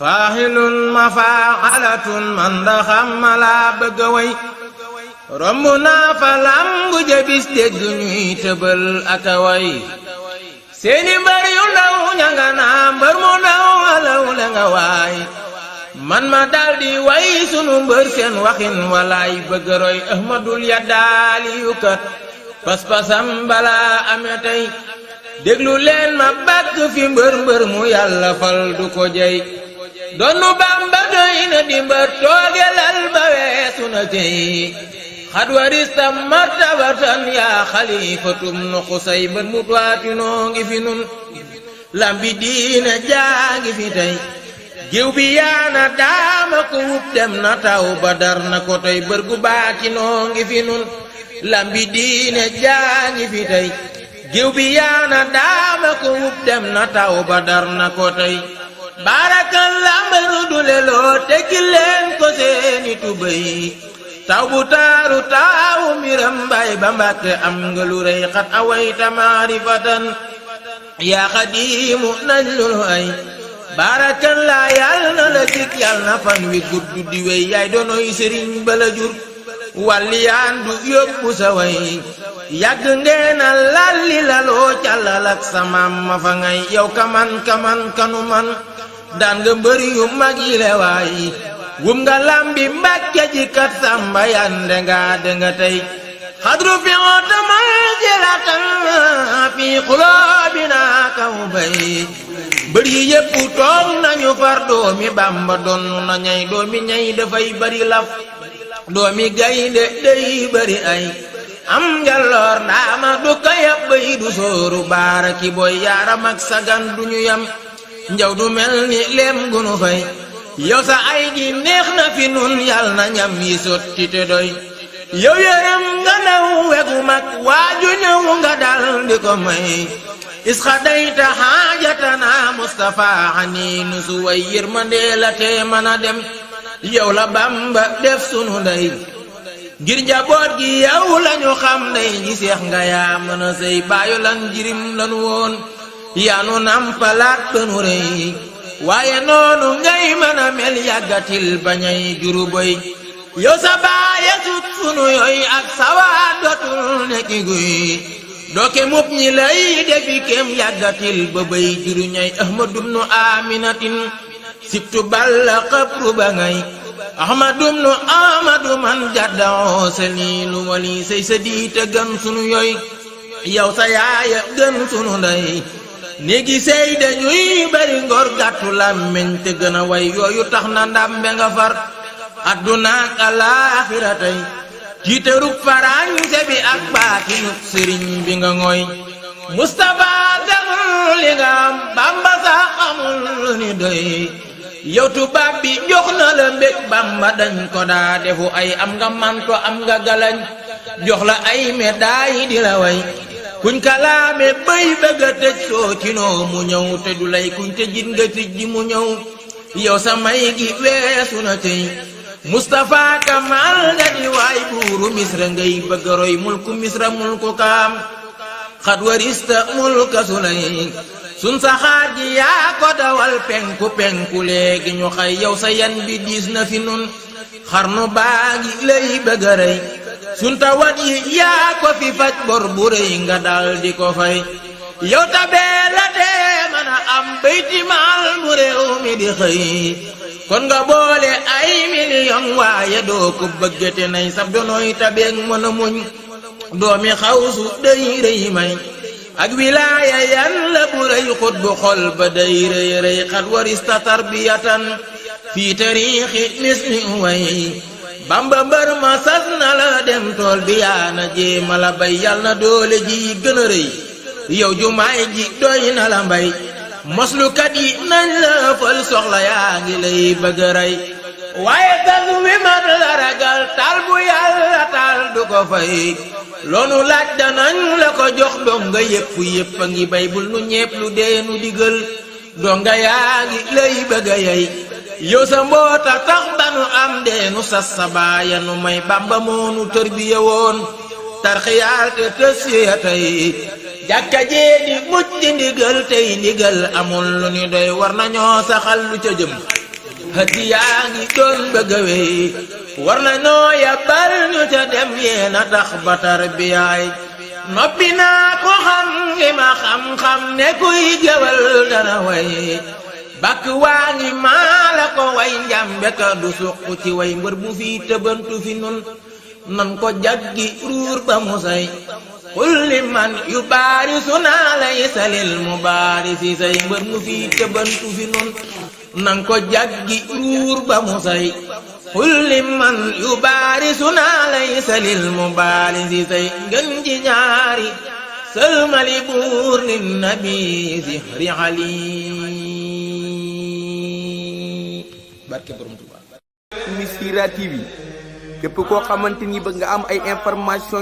faahilun mafaalatun man da xam ma laa bëgg a way romb naa fa lambu jabis dégg ñuy tëbal ak a way seeni mbër yu ndaw ña nga naa mbër mu ndaw alaw la nga waay man ma daldi way sunu mbër seen waxin walaay bëgg roy ahmadul yaddaali yu kat pas-pasam balaa ame tey déglu leen ma bàkk fi mbër mu yàlla fal du ko jey doonu Bamba doy na di mbër toogelal ba weesu na tey xad warista martabatan yaa xalifatum nu xusay mbër mu tuwaatinoo ngi fi nun lambi diina jaa ngi fi tey giw bi yaana daama ko wub dem na taw Badar na ko tey bër gu baatinoo ngi fi nun lambi diina jaa ngi fi tey giw bi yaana daama ko wub dem na taw Badar na ko tey barakallah mbëru duleloo tekkil leen ko seeni tubéy taw bu taaru taawu mbiram mbay ba Mbàkke am nga lu rëy xat awayta maarifatan yaa xadiimu nañ lu ay barakallah yàlla na la jik yàlla na fan wi gudd di wey yaay doonoy sëriñ bala jur walliyaan du yóbbu sa way yàgg ngeena lalli laloo càllal ak sa maam ma fa ngay yow kaman kanu man daan nga mbëri yu mag yi le waay wum nga lambi Mbàkke ji kat samba yande nga de nga tey xadru fi otama jelatan fi xulóobina kaw bay mbër yi yépp toog nañu far doomi Bamba doon na ñay doomi ñay dafay bari laf doomi gaynde day bari ay am njaloor ndaama du ka yab bay du sooru baara ki boy yaaram ak sagan duñu yam njaw du mel ni lem gunu fay yow sa ay gi neex na fi nun yal na ñam yi sotti te doy yow yaram nga naw wegu mag waaju ñëw nga dal di ko may isxa dayta xaajatana Mustafa ani nu su way yërmande la te mën a dem yow la Bamba def sunu ndey ngir njaboot gi yow lañu xam ndey ji seex nga yaa mën a sey baayo lan jirim lanu woon yaanu nampalaat banu rëy waaye noonu ngay mën a mel yàggatil bañay juru boy yow sa baaya sut sunu yoy ak sawaat dootul nekki guy dooke mub ñi lay defi kem yàggatil ba bay juru ñay ahmadum nu aminatin sibtu balla xabru ba ngay ahmadum nu amadu man jaddao selilu wali say sa diite gën sunu yoy yow sa yaaya gën sunu ndey néegi sey dañuy bari ngor gàttu làmmiñ te gën a way yooyu tax na ndambe nga far adduna ak alaaxira tey jiiterub farañse bi ak baatinub sëriñ bi nga ngoy Mustafa demul li nga am Bamba sax amul ni doy yow tubaab bi jox na la mbég Bamba dañ ko daa defu ay am nga manto am nga galañ jox la ay médaille di la way kuñ kalaame bay bëgg a tëj soo ci noo mu ñëw te du lay kuñ te jit nga tëj ji mu ñëw yow sa may gi weesu na tey Mustafa Kamal nga di waay buuru Misra ngay bëgg a roy mulku Misra mulku kaam xad warista mulka sulay sun saxaar ji yaa ko dawal penku léegi ñu xay yow sa yan bi diis na fi nun xarnu baa ngi lay bëgg a rey sun tawat yi yaa ko fi faj bor bu rëy nga dal di ko fay yow tabee la dee mën a am bayti maal mu réew mi di xëy kon nga boole ay million waaye doo ko bëggate nay sab donooy tabeeg mën a muñ doomi xawsu day rëy may ak wilaaya yan la bu rëy xut bu xol ba day rëy rëy xat warista tarbiyatan fii tariixi misli way Bamba mbër ma sas na la dem tool bi yaana jéema la bay yal na doole ji gën a rëy yow jumaay ji doy na la mbay moslukat yi nañ la fël soxla yaa ngi lay bëgg a rey waaye sas wi mat la ragal taal bu yàlla taal du ko fay loonu laaj danañ la ko jox donga yépp a ngi bay bul nu ñepp lu deenu digal donga yaa ngi lay bëgg a yey yow sa mboota tax banu am deenu sas sa baaya nu may Bamba moonu tërbiya woon tarxiyaal te tësiya tey jàkka jee di mucc di ndigal tey ndigal amul lu ni doy war nañoo saxal lu ca jëm hadiyaa ngi doon bëgg a wey war na noo yabal ñu ca dem yeena tax ba tarbiyaay noppi naa ko xam ngi ma xam-xam ne kuy jëwal dana way bàkk waa ngi maa la ko way njàmbe ka du suq ci way mbër bu fi tëbantu fi nun nan ko jaggi ruur ba mu say kulli man yu baarisu naa lay salil mu baarisi say mbër mu fi tëbantu fi nun nan ko jaggi ruur ba mu say kulli man yu baarisu naa lay salil mu baarisi say ngën ji ñaari sëlmali buur ni nabi zihri ali barke borom Tuubaa. Missirah TV képp koo xamante ni bëgg nga am ay information